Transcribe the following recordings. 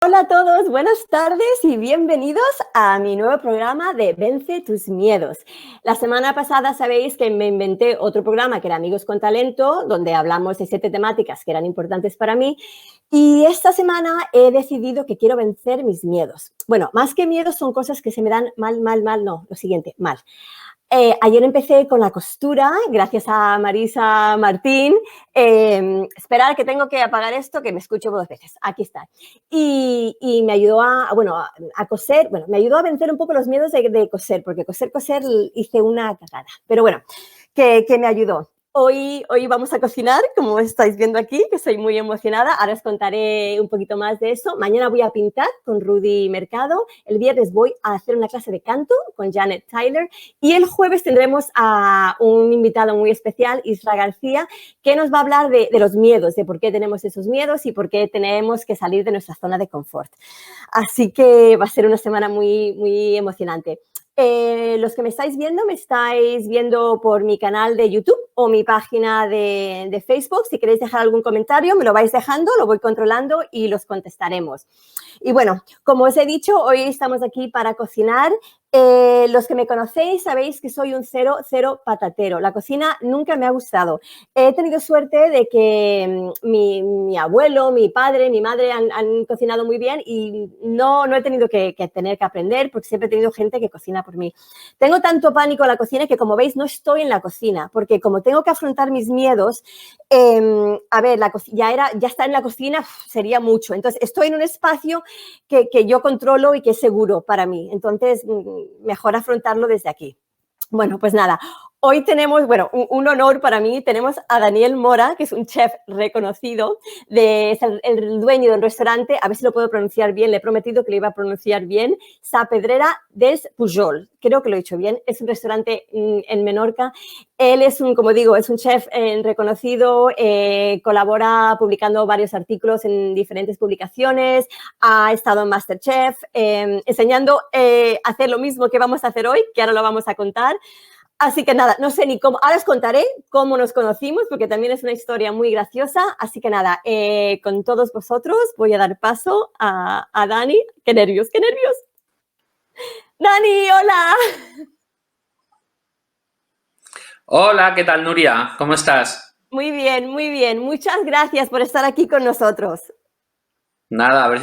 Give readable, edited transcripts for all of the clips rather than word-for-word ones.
Hola a todos, buenas tardes y bienvenidos a mi nuevo programa de Vence tus miedos. La semana pasada sabéis que me inventé otro programa que era Amigos con Talento, donde hablamos de 7 temáticas que eran importantes para mí. Y esta semana he decidido que quiero vencer mis miedos. Bueno, más que miedos son cosas que se me dan mal, mal. Ayer empecé con la costura, gracias a Marisa Martín. Esperar que tengo que apagar esto, que me escucho 2 veces. Aquí está. Y me ayudó a coser. Bueno, me ayudó a vencer un poco los miedos de coser, porque coser hice una cagada. Pero bueno, que me ayudó. Hoy vamos a cocinar, como estáis viendo aquí, que soy muy emocionada. Ahora os contaré un poquito más de eso. Mañana voy a pintar con Rudy Mercado. El viernes voy a hacer una clase de canto con Janet Tyler. Y el jueves tendremos a un invitado muy especial, Isra García, que nos va a hablar de los miedos, de por qué tenemos esos miedos y por qué tenemos que salir de nuestra zona de confort. Así que va a ser una semana muy, muy emocionante. Los que me estáis viendo por mi canal de YouTube o mi página de Facebook. Si queréis dejar algún comentario, me lo vais dejando, lo voy controlando y los contestaremos. Y bueno, como os he dicho, hoy estamos aquí para cocinar. Los que me conocéis sabéis que soy un cero patatero. La cocina nunca me ha gustado. He tenido suerte de que mi abuelo, mi padre, mi madre han cocinado muy bien y no he tenido que tener que aprender porque siempre he tenido gente que cocina por mí. Tengo tanto pánico a la cocina que, como veis, no estoy en la cocina porque como tengo que afrontar mis miedos, ya estar en la cocina sería mucho. Entonces, estoy en un espacio que yo controlo y que es seguro para mí. Entonces, mejor afrontarlo desde aquí. Bueno, pues nada, hoy tenemos, un honor para mí, tenemos a Daniel Mora, que es un chef reconocido, es el dueño de un restaurante, a ver si lo puedo pronunciar bien, le he prometido que lo iba a pronunciar bien, Sa Pedrera dels Pujol, creo que lo he dicho bien, es un restaurante en Menorca. Él es un chef reconocido, colabora publicando varios artículos en diferentes publicaciones, ha estado en MasterChef, enseñando a hacer lo mismo que vamos a hacer hoy, que ahora lo vamos a contar. Así que nada, no sé ni cómo, ahora os contaré cómo nos conocimos, porque también es una historia muy graciosa. Así que nada, con todos vosotros voy a dar paso a Dani. ¡Qué nervios, qué nervios! Dani, hola. Hola, ¿qué tal, Nuria? ¿Cómo estás? Muy bien, muy bien. Muchas gracias por estar aquí con nosotros. Nada, a ver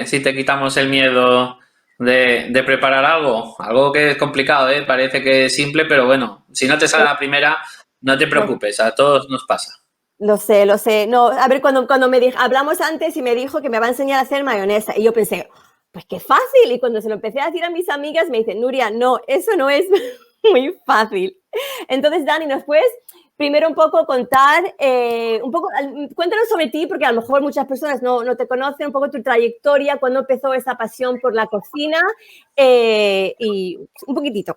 si te quitamos el miedo de preparar algo. Algo que es complicado, ¿eh? Parece que es simple, pero bueno, si no te sale la primera, no te preocupes, a todos nos pasa. Lo sé, lo sé. No, a ver, cuando hablamos antes y me dijo que me va a enseñar a hacer mayonesa, y yo pensé, pues qué fácil. Y cuando se lo empecé a decir a mis amigas, me dicen, Nuria, no, eso no es muy fácil. Entonces, Dani, ¿nos puedes primero un poco contar, cuéntanos sobre ti, porque a lo mejor muchas personas no te conocen, un poco tu trayectoria, cuándo empezó esa pasión por la cocina, y un poquitito.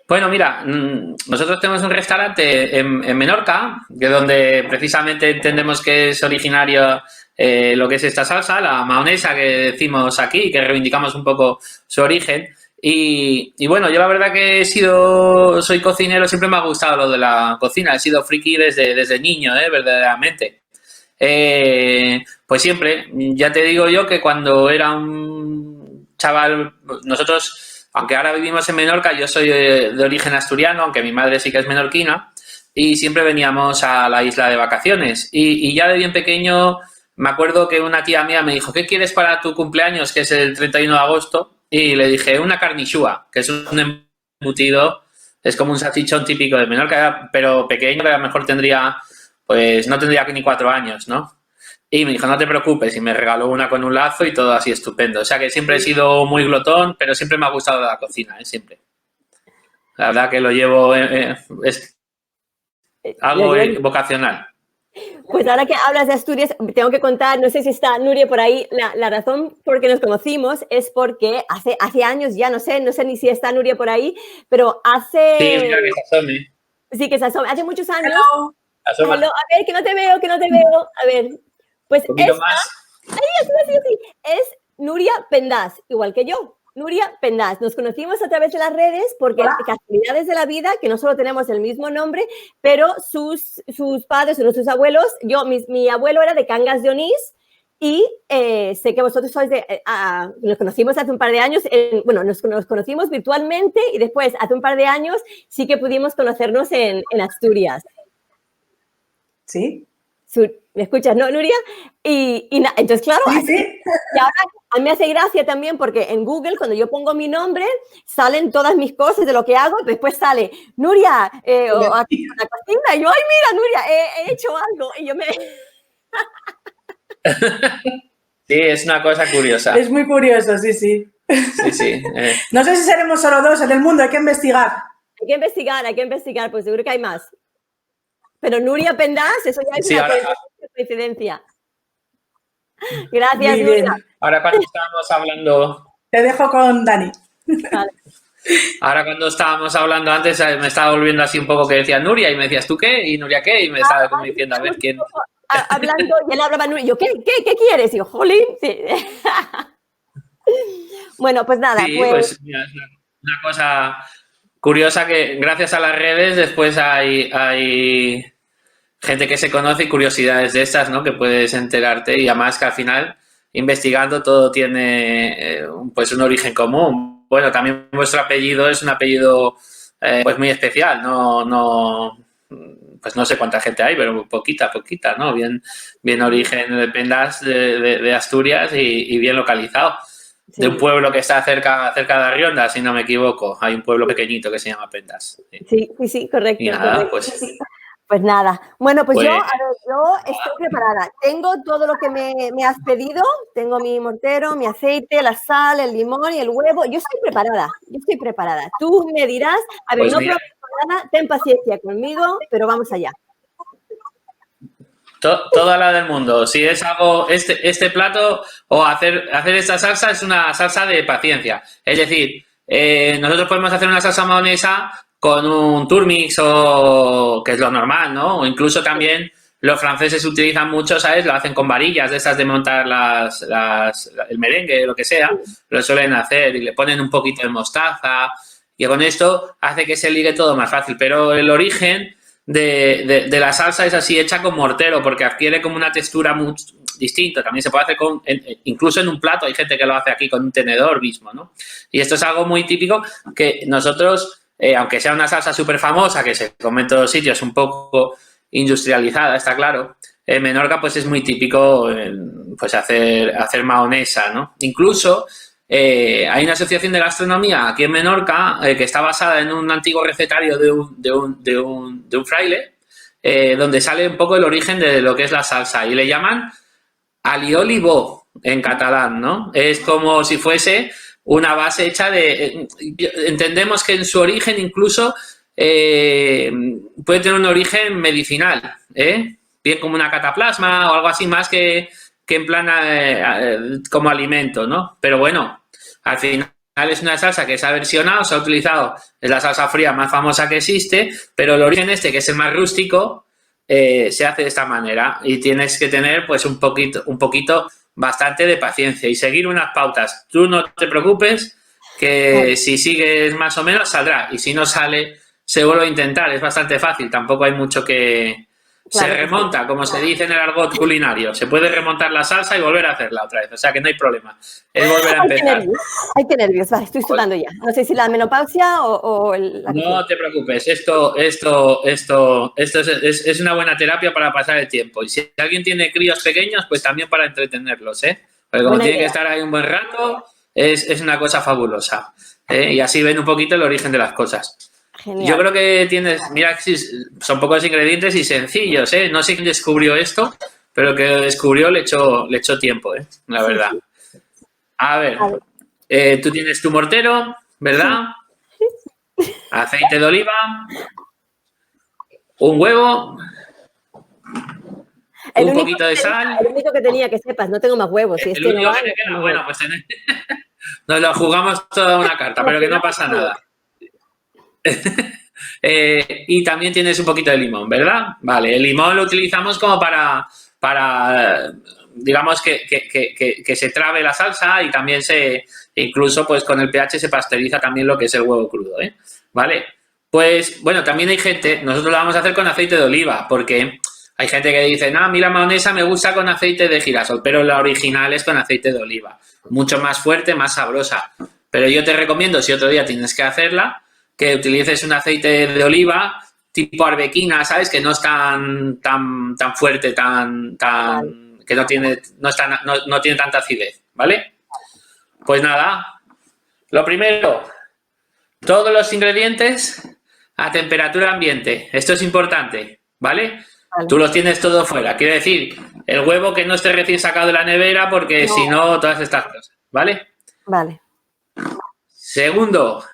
Bueno, mira, nosotros tenemos un restaurante en Menorca, que es donde precisamente entendemos que es originario lo que es esta salsa, la mahonesa que decimos aquí, que reivindicamos un poco su origen. Y bueno, yo la verdad que soy cocinero, siempre me ha gustado lo de la cocina, he sido friki desde niño, verdaderamente. Pues siempre, ya te digo yo que cuando era un chaval, nosotros, aunque ahora vivimos en Menorca, yo soy de origen asturiano, aunque mi madre sí que es menorquina, y siempre veníamos a la isla de vacaciones. Y ya de bien pequeño me acuerdo que una tía mía me dijo, ¿qué quieres para tu cumpleaños, que es el 31 de agosto? Y le dije, una carnichúa, que es un embutido, es como un salchichón típico de Menorca, pero pequeño, que a lo mejor pues no tendría ni 4 años, ¿no? Y me dijo, no te preocupes, y me regaló una con un lazo y todo así estupendo. O sea que siempre he sido muy glotón, pero siempre me ha gustado la cocina, siempre. La verdad que lo llevo, es Lo algo llevas. vocacional. Pues ahora que hablas de Asturias, tengo que contar, no sé si está Nuria por ahí, la razón por que nos conocimos es porque hace años ya, no sé ni si está Nuria por ahí, pero Sí, mira que se asome. sí que se asoma, hace muchos años, Hello. hello, Asoma. a ver, que no te veo, a ver, pues Un poquito más. sí, es Nuria Pendás, igual que yo. Nuria Pendás, nos conocimos a través de las redes porque casualidades de la vida, que no solo tenemos el mismo nombre, pero sus padres, uno de sus abuelos, mi abuelo era de Cangas de Onís Y sé que vosotros sois nos conocimos hace un par de años, bueno, nos conocimos virtualmente y después, hace un par de años, sí que pudimos conocernos en Asturias. Sí. ¿Me escuchas, no, Nuria? Entonces, claro, sí. Y ahora a mí me hace gracia también porque en Google, cuando yo pongo mi nombre, salen todas mis cosas de lo que hago, después sale Nuria, o a la cocina, y yo, ay, mira, Nuria, he hecho algo, y yo me... Sí, es una cosa curiosa. Es muy curioso, sí. Sí. No sé si seremos solo dos en el mundo, hay que investigar. Hay que investigar, pues seguro que hay más. Pero Nuria Pendas, eso ya es una coincidencia. Gracias, Nuria. Ahora cuando estábamos hablando... Te dejo con Dani. Vale. Ahora cuando estábamos hablando antes me estaba volviendo así un poco que decía Nuria y me decías ¿tú qué? Y Nuria ¿qué? Y me estaba como diciendo a ver quién... Hablando, y él hablaba Nuria, y yo, ¿qué quieres? Y yo, jolín, sí. Bueno, pues nada. Sí, pues mira, es una cosa curiosa que gracias a las redes después hay gente que se conoce y curiosidades de estas, ¿no? Que puedes enterarte y además que al final investigando todo tiene pues un origen común. Bueno, también vuestro apellido es un apellido pues muy especial, pues no sé cuánta gente hay, pero poquita, ¿no? Bien origen de Pendas de Asturias y bien localizado. Sí. De un pueblo que está cerca de Arrionda, si no me equivoco. Hay un pueblo pequeñito que se llama Pendas. Sí, correcto. Y nada, correcto. Pues nada. Bueno, pues yo estoy preparada. Tengo todo lo que me has pedido. Tengo mi mortero, mi aceite, la sal, el limón y el huevo. Yo estoy preparada. Tú me dirás, a ver, pues no prometo nada, ten paciencia conmigo, pero vamos allá. Toda la del mundo. Si es algo, este plato o hacer esta salsa es una salsa de paciencia. Es decir, nosotros podemos hacer una salsa mahonesa con un turmix o que es lo normal, ¿no? O incluso también los franceses utilizan mucho, ¿sabes? Lo hacen con varillas de esas de montar el merengue, lo que sea. Lo suelen hacer y le ponen un poquito de mostaza y con esto hace que se ligue todo más fácil. Pero el origen de la salsa es así hecha con mortero porque adquiere como una textura muy distinta. También se puede hacer incluso en un plato. Hay gente que lo hace aquí con un tenedor mismo, ¿no? Y esto es algo muy típico que nosotros, aunque sea una salsa súper famosa que se come en todos sitios, un poco industrializada, está claro, en Menorca pues es muy típico pues hacer mahonesa, ¿no? Incluso hay una asociación de gastronomía aquí en Menorca que está basada en un antiguo recetario de un fraile donde sale un poco el origen de lo que es la salsa y le llaman alioli bo en catalán, ¿no? Es como si fuese una base hecha de... entendemos que en su origen incluso puede tener un origen medicinal, bien como una cataplasma o algo así más que en plan como alimento, ¿no? Pero bueno, al final es una salsa que se ha versionado, se ha utilizado, es la salsa fría más famosa que existe, pero el origen que es el más rústico, se hace de esta manera y tienes que tener pues un poquito bastante de paciencia y seguir unas pautas. Tú no te preocupes que si sigues más o menos saldrá y si no sale se vuelve a intentar, es bastante fácil, tampoco hay mucho que... Claro, se remonta, como se dice en el argot culinario. Se puede remontar la salsa y volver a hacerla otra vez. O sea que no hay problema. Es volver a empezar. Hay que nervios. Vale, estoy sudando ya. No sé si la menopausia o la... No te preocupes. Esto es una buena terapia para pasar el tiempo. Y si alguien tiene críos pequeños, pues también para entretenerlos, ¿eh? Porque como tiene que estar ahí un buen rato, es una cosa fabulosa. Y así ven un poquito el origen de las cosas. Genial. Yo creo que mira, son pocos ingredientes y sencillos, ¿eh? No sé quién descubrió esto, pero el que lo descubrió le echó tiempo, la verdad. A ver, tú tienes tu mortero, ¿verdad? Aceite de oliva, un huevo, un poquito de sal. El único que tenía, que sepas, no tengo más huevos. Si el único que te queda, bueno, pues nos lo jugamos toda una carta, pero que no pasa nada. Y también tienes un poquito de limón, ¿verdad? Vale, el limón lo utilizamos como para digamos que se trabe la salsa y también incluso pues con el pH se pasteuriza también lo que es el huevo crudo, Vale, pues bueno, también hay gente, nosotros lo vamos a hacer con aceite de oliva porque Hay gente que dice, no, a mí la mayonesa me gusta con aceite de girasol, pero la original es con aceite de oliva. Mucho más fuerte, más sabrosa. Pero yo te recomiendo, si otro día tienes que hacerla, que utilices un aceite de oliva tipo arbequina, ¿sabes? Que no es tan fuerte, que no tiene tanta acidez, ¿vale? Pues nada, lo primero, todos los ingredientes a temperatura ambiente. Esto es importante, ¿vale? Vale. Tú los tienes todo fuera. Quiere decir, el huevo que no esté recién sacado de la nevera, porque si no, todas estas cosas, ¿vale? Vale. Segundo,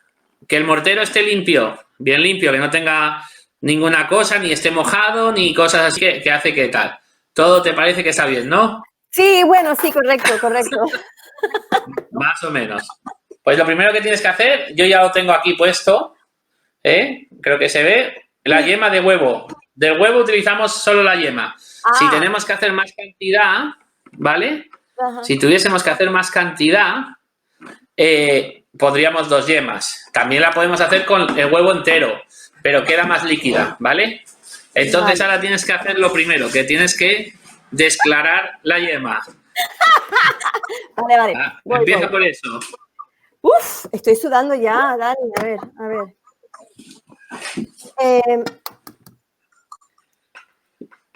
que el mortero esté limpio, bien limpio, que no tenga ninguna cosa, ni esté mojado, ni cosas así que hace que tal. Todo te parece que está bien, ¿no? Sí, bueno, sí, correcto. Más o menos. Pues lo primero que tienes que hacer, yo ya lo tengo aquí puesto, creo que se ve, la yema de huevo. Del huevo utilizamos solo la yema. Si tenemos que hacer más cantidad, ¿vale? Ajá. Si tuviésemos que hacer más cantidad, podríamos 2 yemas. También la podemos hacer con el huevo entero, pero queda más líquida, ¿vale? Entonces ahora tienes que hacer lo primero, que tienes que desclarar la yema. Vale. Empieza por eso. Uf, estoy sudando ya, Dani. A ver.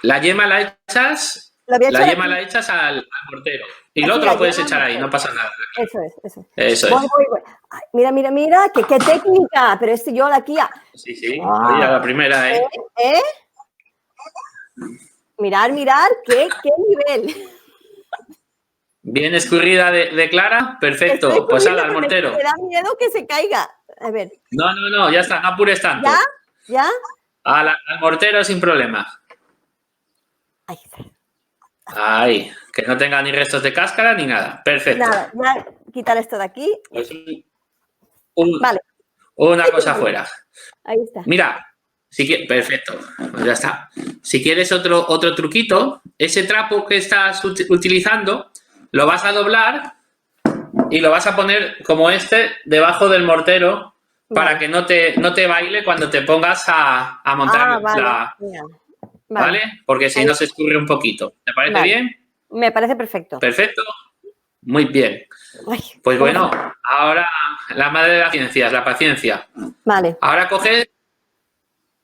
La yema la echas al mortero. Y el otro lo puedes echar ahí, no pasa nada. Eso es. Voy. Ay, mira, qué técnica. Pero yo la aquí. Sí. Oye, la primera, Mirar, qué nivel. Bien escurrida de clara, perfecto. Pues al mortero. Me da miedo que se caiga. A ver. No, ya está, no apures tanto. ¿Ya? Al mortero sin problema. Ahí, que no tenga ni restos de cáscara ni nada. Perfecto. Nada, ya quitar esto de aquí. Pues vale. Una cosa fuera. Ahí está. Mira, perfecto, pues ya está. Si quieres otro truquito, ese trapo que estás utilizando, lo vas a doblar y lo vas a poner como debajo del mortero para que no te baile cuando te pongas a montar ¿Vale? Porque si no se escurre un poquito. ¿Te parece bien? Me parece perfecto. Perfecto. Muy bien. Pues bueno, ahora la madre de las ciencias, la paciencia. Vale. Ahora coges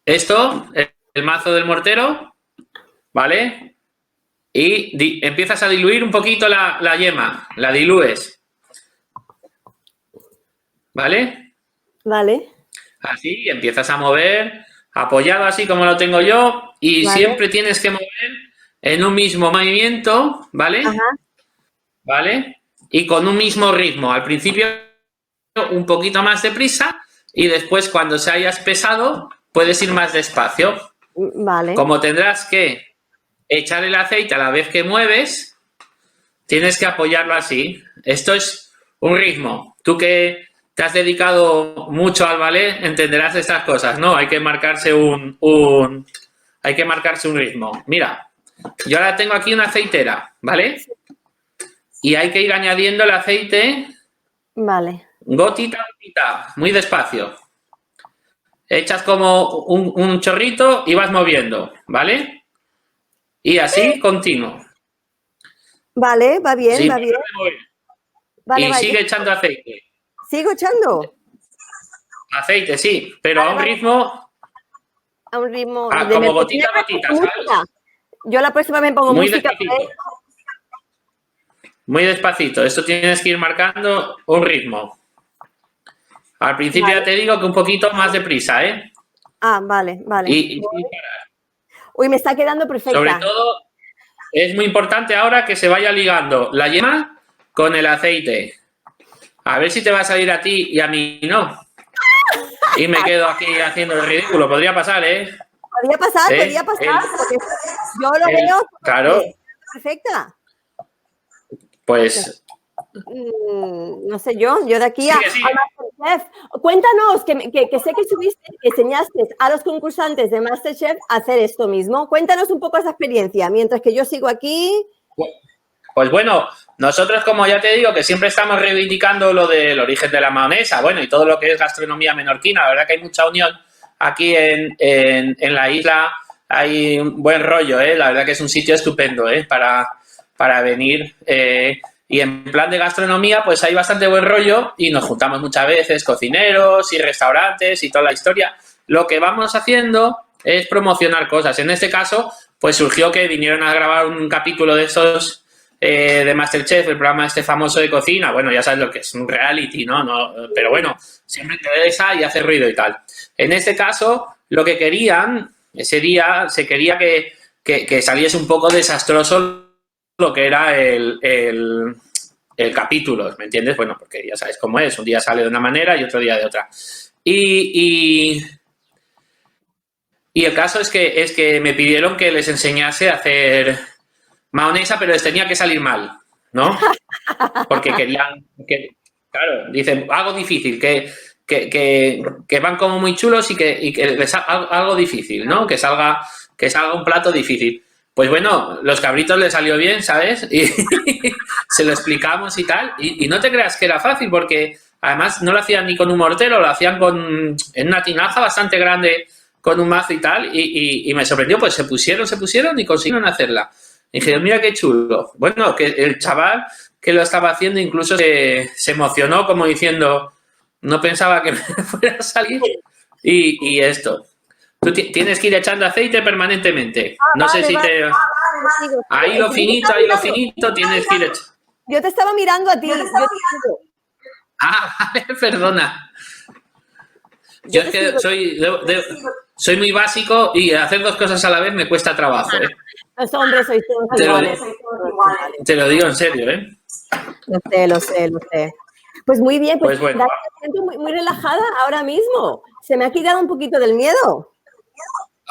esto, el mazo del mortero, ¿vale? Y empiezas a diluir un poquito la yema, la dilúes. ¿Vale? Vale. Así, empiezas a mover, apoyado así como lo tengo yo, y siempre tienes que mover en un mismo movimiento, ¿vale? Ajá. ¿Vale? Y con un mismo ritmo. Al principio un poquito más deprisa y después cuando se haya espesado puedes ir más despacio. Vale. Como tendrás que echar el aceite a la vez que mueves, tienes que apoyarlo así. Esto es un ritmo. Tú que te has dedicado mucho al ballet, entenderás estas cosas, ¿no? Hay que marcarse hay que marcarse un ritmo. Mira, yo ahora tengo aquí una aceitera, ¿vale? Y hay que ir añadiendo el aceite. Vale. Gotita a gotita, muy despacio. Echas como un chorrito y vas moviendo, ¿vale? Y así continuo. Vale, va bien, sí, va bien. Vale, y sigue echando aceite. ¿Sigo echando? Aceite, sí, pero a un ritmo... A un ritmo... como gotita a gotita, ¿sabes? Yo la próxima me pongo muy música. Despacito. Muy despacito. Esto tienes que ir marcando un ritmo. Al principio ya te digo que un poquito más deprisa, ¿eh? Vale. Y parar. Uy, me está quedando perfecta. Sobre todo, es muy importante ahora que se vaya ligando la yema con el aceite. A ver si te va a salir a ti y a mí no. Y me quedo aquí haciendo el ridículo. Podría pasar, ¿eh? Podría pasar, porque yo lo veo. Claro. Perfecta. Pues... no sé yo de aquí a Masterchef. Cuéntanos, que sé que enseñaste a los concursantes de Masterchef a hacer esto mismo. Cuéntanos un poco esa experiencia, mientras que yo sigo aquí. Pues bueno, nosotros, como ya te digo, que siempre estamos reivindicando lo del origen de la mayonesa, bueno, y todo lo que es gastronomía menorquina. La verdad que hay mucha unión aquí en la isla. hay un buen rollo, la verdad que es un sitio estupendo para venir. Y en plan de gastronomía, pues hay bastante buen rollo y nos juntamos muchas veces, cocineros y restaurantes y toda la historia. Lo que vamos haciendo es promocionar cosas. En este caso, pues surgió que vinieron a grabar un capítulo de estos de MasterChef, el programa este famoso de cocina. Bueno, ya sabes lo que es, un reality, ¿no? Pero bueno, siempre interesa y hace ruido y tal. En este caso, lo que querían, ese día, se quería que saliese un poco desastroso lo que era el capítulo, ¿me entiendes? Bueno, porque ya sabes cómo es, un día sale de una manera y otro día de otra. Y el caso es que me pidieron que les enseñase a hacer mayonesa, pero les tenía que salir mal, ¿no? Porque querían, claro, dicen, algo difícil, que van como muy chulos y que les haga algo difícil, ¿no? Que salga un plato difícil. Pues bueno, los cabritos les salió bien, ¿sabes? Y se lo explicamos y tal. Y no te creas que era fácil, porque además no lo hacían ni con un mortero, lo hacían en una tinaja bastante grande, con un mazo y tal. Y me sorprendió, pues se pusieron y consiguieron hacerla. Y dije, mira qué chulo. Bueno, que el chaval que lo estaba haciendo incluso se emocionó, como diciendo, no pensaba que me fuera a salir. Y esto. Tú tienes que ir echando aceite permanentemente. No sé si te... Ahí lo finito, tienes que ir echando. Yo te estaba mirando a ti. Vale, perdona. Yo es que soy muy básico y hacer dos cosas a la vez me cuesta trabajo, ¿eh? Los hombres sois todos iguales. Te lo digo en serio, ¿eh? Lo sé. Pues muy bien, pues bueno. Me siento muy relajada ahora mismo. Se me ha quitado un poquito del miedo.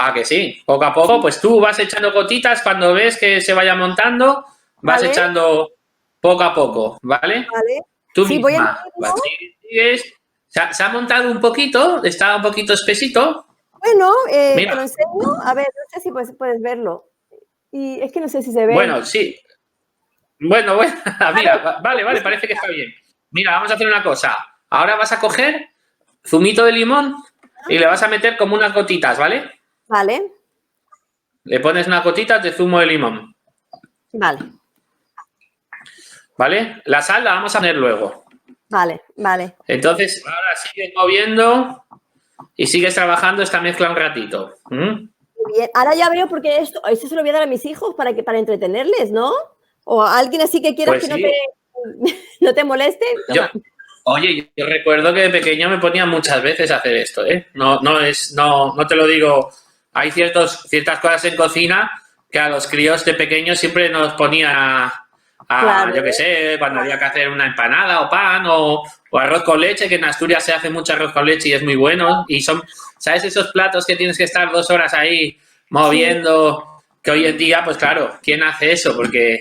Ah, que sí. Poco a poco, pues tú vas echando gotitas cuando ves que se vaya montando, vas echando poco a poco, ¿vale? Vale. Tú misma. ¿Sigues? Se ha montado un poquito, está un poquito espesito. Bueno, te lo enseño. A ver, no sé si puedes verlo. Y es que no sé si se ve. Bueno, sí. Bueno, mira, vale, parece que está bien. Mira, vamos a hacer una cosa. Ahora vas a coger zumito de limón y le vas a meter como unas gotitas, ¿vale? Vale. Le pones unas gotitas de zumo de limón. Vale. ¿Vale? La sal la vamos a poner luego. Vale. Entonces, ahora sigues moviendo y sigues trabajando esta mezcla un ratito. Muy bien. Ahora ya veo porque esto se lo voy a dar a mis hijos para entretenerles, ¿no? O a alguien así que quieras pues que sí. no te moleste. Oye, yo recuerdo que de pequeño me ponía muchas veces a hacer esto, ¿eh? No te lo digo. Hay ciertas cosas en cocina que a los críos de pequeños siempre nos ponían claro, yo qué sé, cuando había que hacer una empanada o pan o arroz con leche, que en Asturias se hace mucho arroz con leche y es muy bueno. Y son, ¿sabes? Esos platos que tienes que estar 2 horas ahí moviendo, que hoy en día, pues claro, ¿quién hace eso? Porque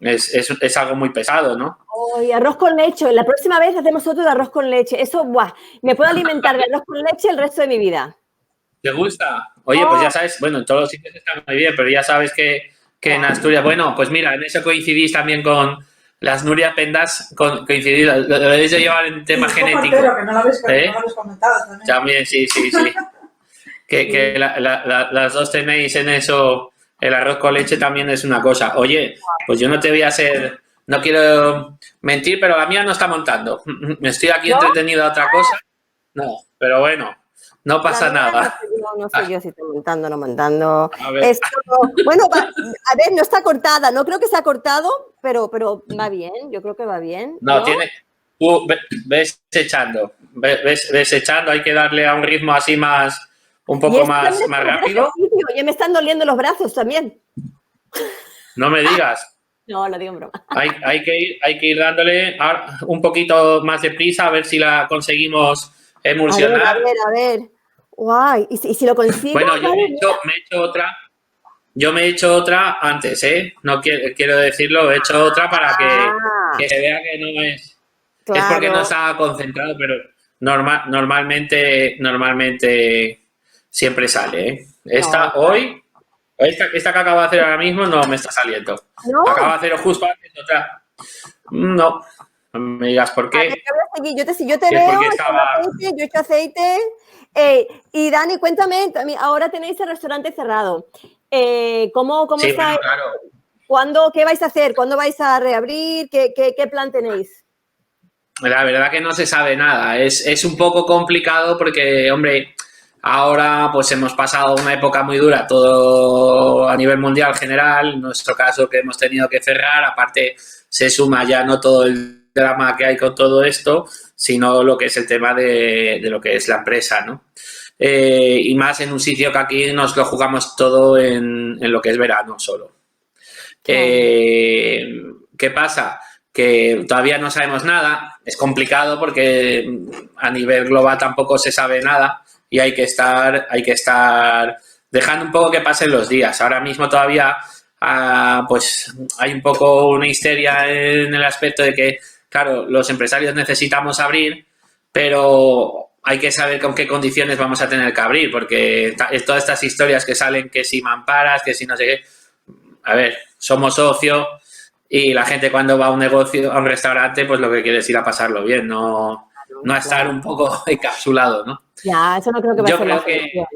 es algo muy pesado, ¿no? Y arroz con leche. La próxima vez hacemos otro de arroz con leche. Eso, ¡buah! Me puedo alimentar de arroz con leche el resto de mi vida. ¿Te gusta? Oye, pues ya sabes, bueno, en todos los sitios está muy bien, pero ya sabes que en Asturias, bueno, pues mira, en eso coincidís también con las Nuria Pendas, coincidís, lo debéis de llevar en tema genético. Portero, que no lo habéis comentado también. También, sí. que las dos tenéis en eso, el arroz con leche también es una cosa. Oye, pues yo no te voy a hacer, no quiero mentir, pero la mía no está montando. Me estoy aquí entretenido a otra cosa. No, pero bueno. No pasa nada. No sé yo si estoy montando o no montando. Esto, bueno, a ver, no está cortada. No creo que se ha cortado, pero va bien. Yo creo que va bien. No, tiene... Tú ves echando. Ves echando. Hay que darle a un ritmo así un poco más rápido. Ya me están doliendo los brazos también. No me digas. No, lo digo en broma. Hay que ir dándole un poquito más de prisa a ver si la conseguimos emulsionar. A ver. Guay. ¿Y si lo consigo? Bueno, yo me he hecho otra. Yo me he hecho otra antes, ¿eh? No quiero decirlo, he hecho otra para que se vea que no es. Claro. Es porque no estaba concentrado, pero normalmente siempre sale, ¿eh? Esta que acabo de hacer ahora mismo no me está saliendo. ¿No? Acabo de hacer justo antes otra. No. No me digas por qué. Yo te veo, yo he hecho aceite. Y Dani, cuéntame, ahora tenéis el restaurante cerrado. ¿Cómo Sí, está? bueno, claro. ¿Qué vais a hacer? ¿Cuándo vais a reabrir? ¿Qué plan tenéis? La verdad que no se sabe nada. Es un poco complicado porque, hombre, ahora pues hemos pasado una época muy dura, todo a nivel mundial general. En nuestro caso que hemos tenido que cerrar, aparte se suma ya no todo el drama que hay con todo esto, sino lo que es el tema de lo que es la empresa, ¿no? Y más en un sitio que aquí nos lo jugamos todo en lo que es verano solo. Claro. ¿Qué pasa? Que todavía no sabemos nada, es complicado porque a nivel global tampoco se sabe nada y hay que estar dejando un poco que pasen los días. Ahora mismo todavía pues hay un poco una histeria en el aspecto de que, claro, los empresarios necesitamos abrir, pero hay que saber con qué condiciones vamos a tener que abrir, porque todas estas historias que salen, que si mamparas, que si no sé qué, a ver, somos socio. Y la gente cuando va a un negocio, a un restaurante, pues lo que quiere es ir a pasarlo bien, no a estar un poco encapsulado, ¿no? Ya, eso no creo que va a ser la solución.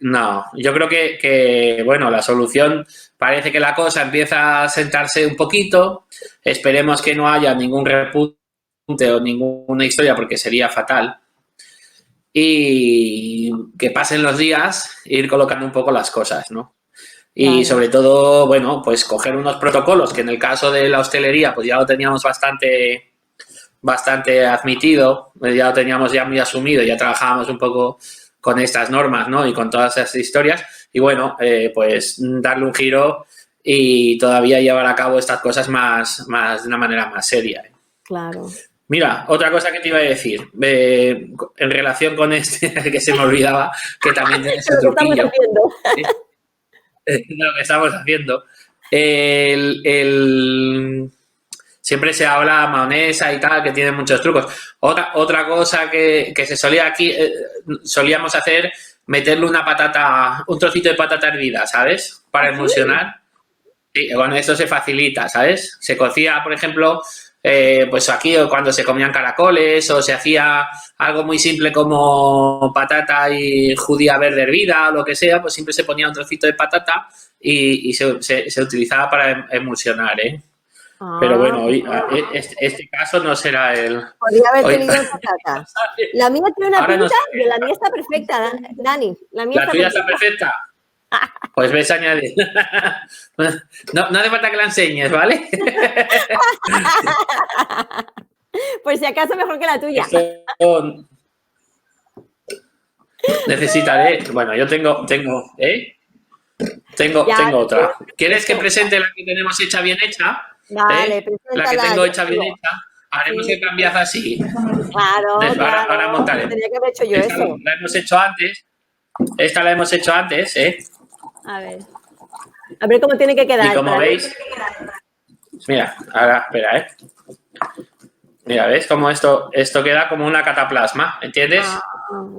No, yo creo que, bueno, la solución parece que la cosa empieza a sentarse un poquito. Esperemos que no haya ningún repunte o ninguna historia porque sería fatal. Y que pasen los días e ir colocando un poco las cosas, ¿no? Y sobre todo, bueno, pues coger unos protocolos que en el caso de la hostelería pues ya lo teníamos bastante admitido, ya lo teníamos ya muy asumido, ya trabajábamos un poco con estas normas, ¿no? Y con todas esas historias y bueno, pues darle un giro y todavía llevar a cabo estas cosas más de una manera más seria. Claro. Mira, otra cosa que te iba a decir, en relación con este, que se me olvidaba, que también tienes el truquillo. Lo que estamos haciendo. Siempre se habla mayonesa y tal, que tiene muchos trucos. Otra cosa que se solía aquí, solíamos hacer, meterle un trocito de patata hervida, ¿sabes? Para emulsionar. Sí, con eso se facilita, ¿sabes? Se cocía, por ejemplo, pues aquí cuando se comían caracoles o se hacía algo muy simple como patata y judía verde hervida o lo que sea, pues siempre se ponía un trocito de patata y se utilizaba para emulsionar, ¿eh? Pero bueno, hoy, este caso no será el... Podría haber tenido patata. La mía tiene una pinta y la mía está perfecta, Dani. ¿La tuya está perfecta? Pues ves a añadir. No hace falta que la enseñes, ¿vale? Pues si acaso mejor que la tuya. Necesitaré. Bueno, yo tengo, otra. ¿Quieres que presente la que tenemos hecha bien hecha? Vale, la que tengo hecha bien hecha. Haremos que cambias así. Claro, Ahora montaremos. Tenía que haber hecho yo eso. La hemos hecho antes. Esta la hemos hecho antes, A ver cómo tiene que quedar. Y como veis, mira, ahora, espera, Mira, ¿ves cómo esto queda como una cataplasma? ¿Entiendes?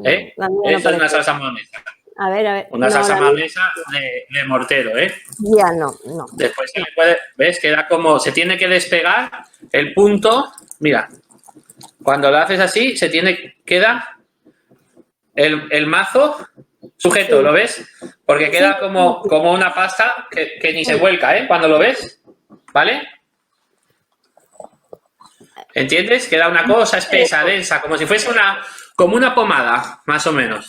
Esto es una salsa mayonesa. A ver. Una salsa mayonesa de mortero, Ya, no. Después se le puede, ¿ves? Queda como, se tiene que despegar el punto. Mira, cuando lo haces así, queda el mazo sujeto, sí. ¿Lo ves? Porque queda como una pasta que ni se vuelca, cuando lo ves, ¿vale? ¿Entiendes? Queda una cosa espesa, densa, como si fuese como una pomada, más o menos,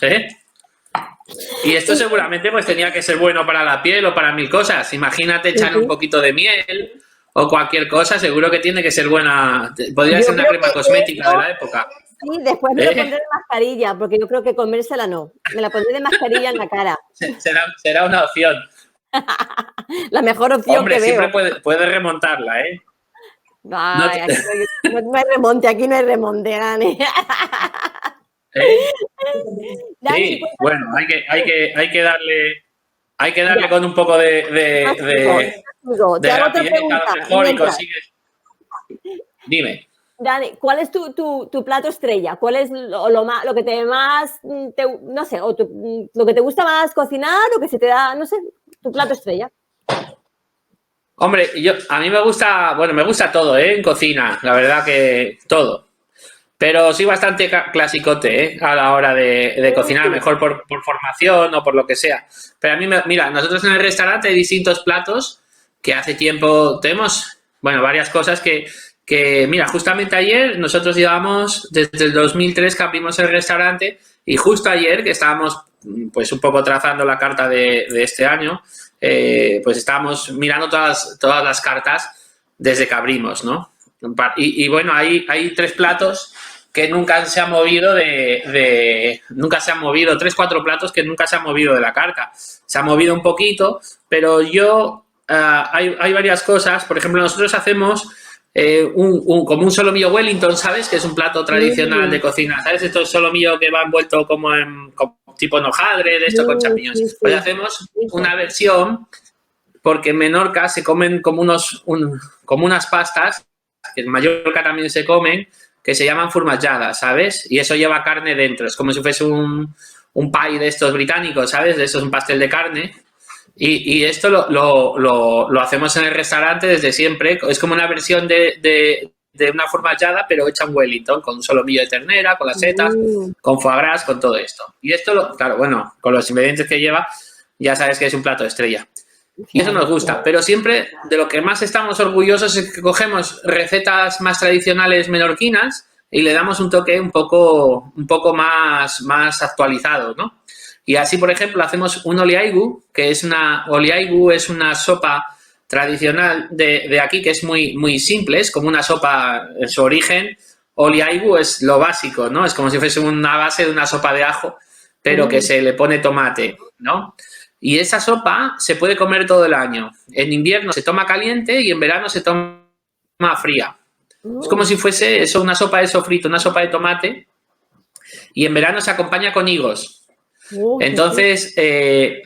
Y esto seguramente pues tenía que ser bueno para la piel o para mil cosas. Imagínate echarle un poquito de miel o cualquier cosa, seguro que tiene que ser buena. Podría ser una crema cosmética de la época. Sí, después me la pondré de mascarilla, porque yo creo que comérsela no. Me la pondré de mascarilla en la cara. Será una opción. La mejor opción. Hombre, que veo. Siempre puedes remontarla, Ay, no hay remonte, aquí no hay remonte, Dani. Dani, sí, bueno, hay que darle con un poco de rapidez, Dime. Dani, ¿cuál es tu plato estrella? ¿Cuál es lo que te más, no sé, lo que te gusta más cocinar o que se te da, no sé, tu plato estrella? Hombre, a mí me gusta, bueno, me gusta todo, en cocina, la verdad que todo. Pero soy bastante clasicote, a la hora de cocinar, mejor por formación o por lo que sea. Pero a mí, mira, nosotros en el restaurante hay distintos platos que hace tiempo tenemos, bueno, varias cosas que mira, justamente ayer nosotros llevamos desde el 2003 que abrimos el restaurante y justo ayer que estábamos pues un poco trazando la carta de este año, pues estábamos mirando todas las cartas desde que abrimos, ¿no? Y bueno, hay 3 platos que nunca se han movido nunca se han movido, 3, 4 platos que nunca se han movido de la carta. Se ha movido un poquito, pero hay varias cosas. Por ejemplo, nosotros hacemos como un solomillo Wellington, ¿sabes? Que es un plato tradicional de cocina, ¿sabes? Esto es solomillo que va envuelto como tipo en hojaldre, de esto con champiñones. Hoy hacemos una versión porque en Menorca se comen como unas pastas, que en Mallorca también se comen, que se llaman formatjadas, ¿sabes? Y eso lleva carne dentro. Es como si fuese un pie de estos británicos, ¿sabes? De estos, un pastel de carne. Y esto lo hacemos en el restaurante desde siempre. Es como una versión de una formatjada, pero hecha en Wellington, con un solomillo de ternera, con las setas, con foie gras, con todo esto. Y esto, claro, bueno, con los ingredientes que lleva, ya sabes que es un plato de estrella. Y eso nos gusta, pero siempre de lo que más estamos orgullosos es que cogemos recetas más tradicionales menorquinas y le damos un toque un poco más actualizado, ¿no? Y así, por ejemplo, hacemos un oliaigu, que es una sopa tradicional de aquí que es muy simple, es como una sopa en su origen. Oliaigu es lo básico, ¿no? Es como si fuese una base de una sopa de ajo, pero que se le pone tomate, ¿no? Y esa sopa se puede comer todo el año. En invierno se toma caliente y en verano se toma fría. Es como si fuese eso, una sopa de sofrito, una sopa de tomate. Y en verano se acompaña con higos. Entonces,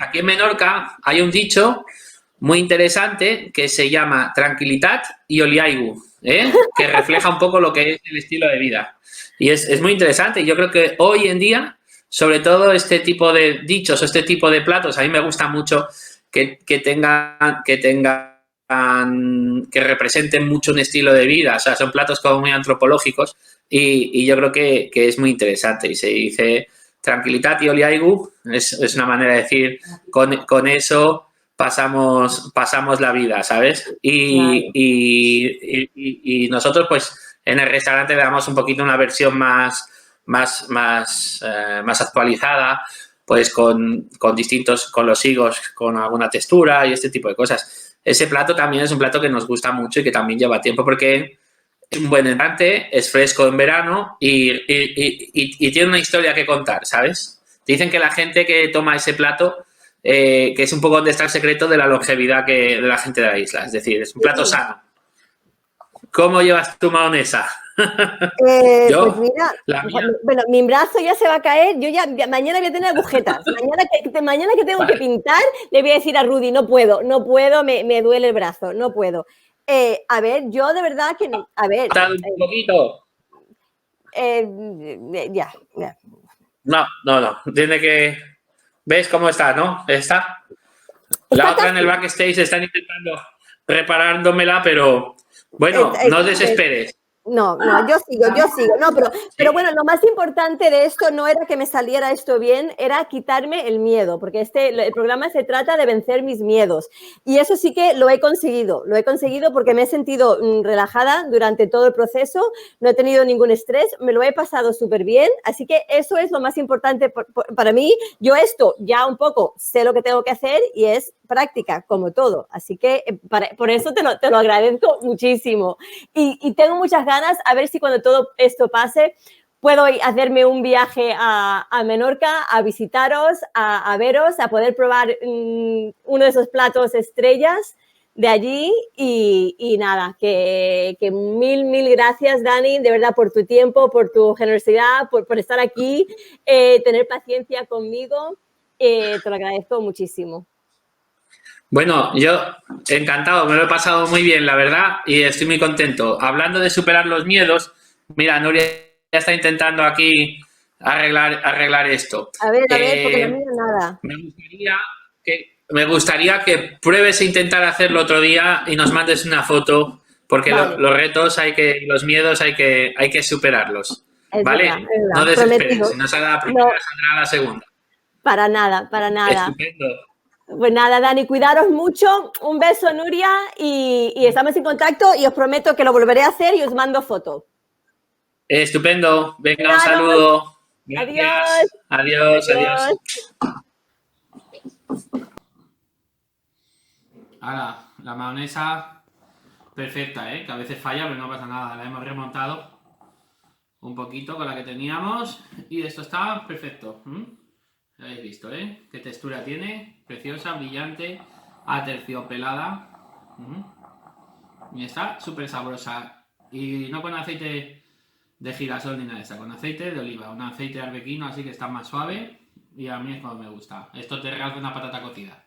aquí en Menorca hay un dicho muy interesante que se llama tranquilidad y oliaigu, que refleja un poco lo que es el estilo de vida. Y es muy interesante. Yo creo que hoy en día, sobre todo este tipo de dichos o este tipo de platos, a mí me gusta mucho que representen mucho un estilo de vida. O sea, son platos como muy antropológicos y yo creo que es muy interesante. Y se dice tranquilidad y oliaigu, es una manera de decir, con eso pasamos la vida, ¿sabes? Y nosotros, pues, en el restaurante le damos un poquito una versión más actualizada, pues con los higos, con alguna textura y este tipo de cosas. Ese plato también es un plato que nos gusta mucho y que también lleva tiempo porque es un buen entrante, es fresco en verano y tiene una historia que contar, ¿sabes? Dicen que la gente que toma ese plato, que es un poco donde está el secreto de la longevidad de la gente de la isla. Es decir, es un plato sano. ¿Cómo llevas tu mahonesa? Pues mira, bueno, mi brazo ya se va a caer, yo ya mañana voy a tener agujetas, mañana que tengo que pintar, le voy a decir a Rudy, no puedo, me duele el brazo, no puedo. A ver, yo de verdad que, a ver. Un poquito. Ya. No, tiene que... ¿Ves cómo está, no? ¿Está? La otra en el backstage están intentando reparándomela, pero bueno, no desesperes. No, yo sigo. No, pero bueno, lo más importante de esto no era que me saliera esto bien, era quitarme el miedo, porque el programa se trata de vencer mis miedos. Y eso sí que lo he conseguido porque me he sentido relajada durante todo el proceso, no he tenido ningún estrés, me lo he pasado súper bien, así que eso es lo más importante para mí. Yo esto ya un poco sé lo que tengo que hacer y es práctica, como todo. Así que por eso te lo agradezco muchísimo. Y tengo muchas ganas a ver si cuando todo esto pase puedo hacerme un viaje a Menorca, a visitaros, a veros, a poder probar uno de esos platos estrellas de allí y nada, que mil gracias, Dani, de verdad, por tu tiempo, por tu generosidad, por estar aquí, tener paciencia conmigo, te lo agradezco muchísimo. Bueno, yo encantado, me lo he pasado muy bien, la verdad, y estoy muy contento. Hablando de superar los miedos, mira, Nuria ya está intentando aquí arreglar esto. A ver, porque no miro nada. Me gustaría me gustaría que pruebes a intentar hacerlo otro día y nos mandes una foto, porque Vale. los retos los miedos hay que superarlos. Es ¿Vale? verdad, es verdad. No desesperes, Prometido. si no sale la primera, No, saldrá la segunda. para nada, para nada. Estupendo. Pues nada, Dani, cuidaros mucho. Un beso, Nuria, y estamos en contacto y os prometo que lo volveré a hacer y os mando foto. Estupendo. Venga, un Cuidaros. saludo. Adiós. Adiós, adiós. Adiós. Ahora, la mayonesa perfecta, ¿eh? Que a veces falla, pero no pasa nada. La hemos remontado un poquito con la que teníamos y esto está perfecto. Lo habéis visto, ¿eh? Qué textura tiene. Preciosa, brillante, aterciopelada. Y está súper sabrosa. Y no con aceite de girasol ni nada de eso, con aceite de oliva, un aceite de arbequino, así que está más suave y a mí es como me gusta. Esto te regala una patata cocida.